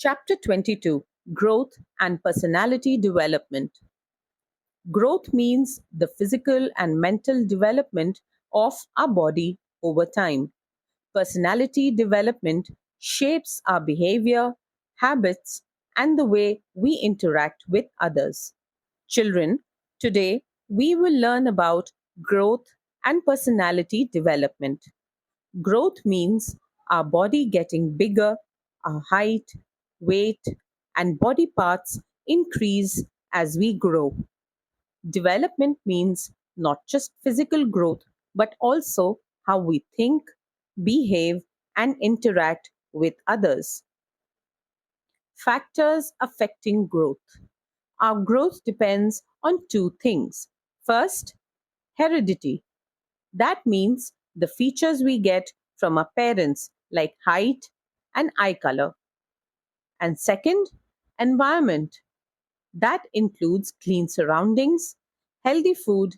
Chapter 22: Growth and Personality Development. Growth means the physical and mental development of our body over time. Personality development shapes our behavior, habits, and the way we interact with others. Children, today we will learn about growth and personality development. Growth means our body getting bigger, our height, weight, and body parts increase as we grow. Development means not just physical growth, but also how we think, behave, and interact with others. Factors affecting growth. Our growth depends on two things. First, heredity. That means the features we get from our parents, like height and eye color. And second, environment. That includes clean surroundings, healthy food,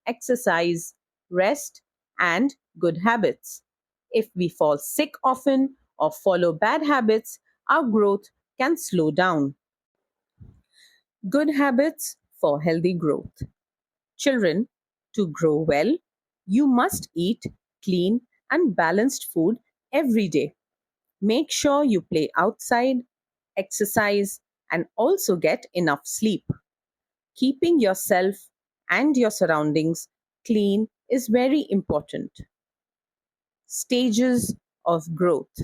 exercise, rest, and good habits. If we fall sick often or follow bad habits, our growth can slow down. Good habits for healthy growth. Children, to grow well, you must eat clean and balanced food every day. Make sure you play outside, exercise, and also get enough sleep. Keeping yourself and your surroundings clean is very important. Stages of growth.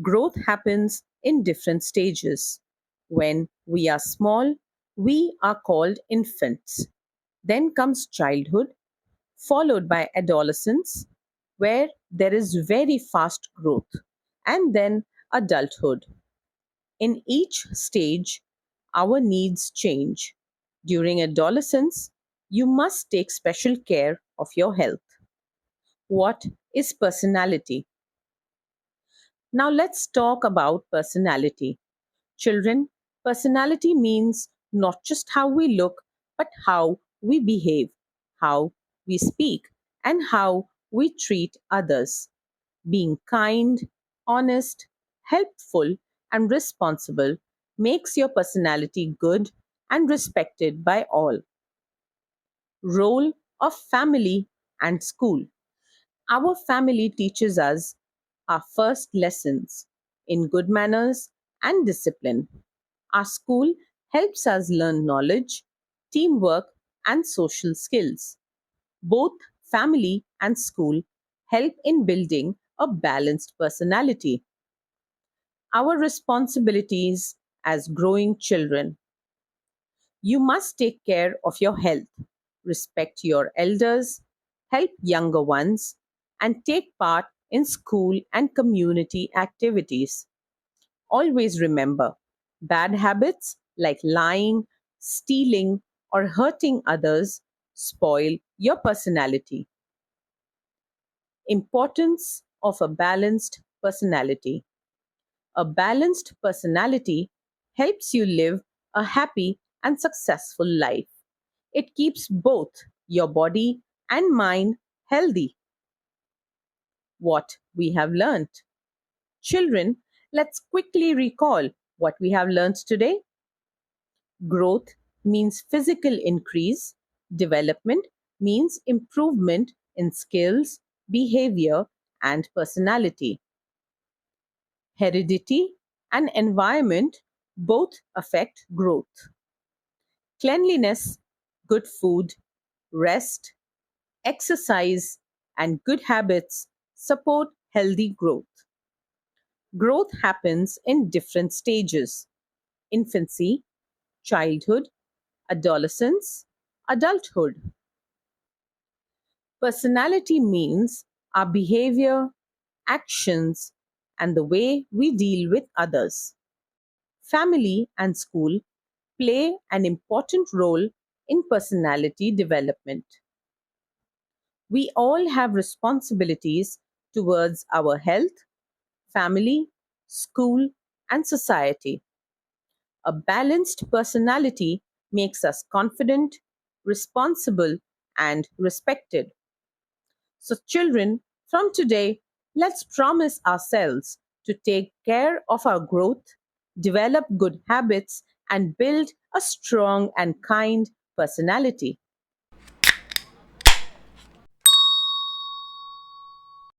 Growth happens in different stages. When we are small, we are called infants. Then comes childhood, followed by adolescence, where there is very fast growth, and then adulthood. In each stage, our needs change. During adolescence, you must take special care of your health. What is personality? Now let's talk about personality. Children, personality means not just how we look, but how we behave, how we speak, and how we treat others. Being kind, honest, helpful, and responsible makes your personality good and respected by all. Role of family and school. Our family teaches us our first lessons in good manners and discipline. Our school helps us learn knowledge, teamwork, and social skills. Both family and school help in building a balanced personality. Our responsibilities as growing children. You must take care of your health, respect your elders, help younger ones, and take part in school and community activities. Always remember, bad habits like lying, stealing, or hurting others spoil your personality. Importance of a balanced personality. A balanced personality helps you live a happy and successful life. It keeps both your body and mind healthy. What we have learned. Children, let's quickly recall what we have learned today. Growth means physical increase. Development means improvement in skills, behavior, and personality. Heredity and environment both affect growth. Cleanliness, good food, rest, exercise, and good habits support healthy growth. Growth happens in different stages: infancy, childhood, adolescence, adulthood. Personality means our behavior, actions, and the way we deal with others. Family and school play an important role in personality development. We all have responsibilities towards our health, family, school, and society. A balanced personality makes us confident, responsible, and respected. So, children, from today, let's promise ourselves to take care of our growth, develop good habits, and build a strong and kind personality.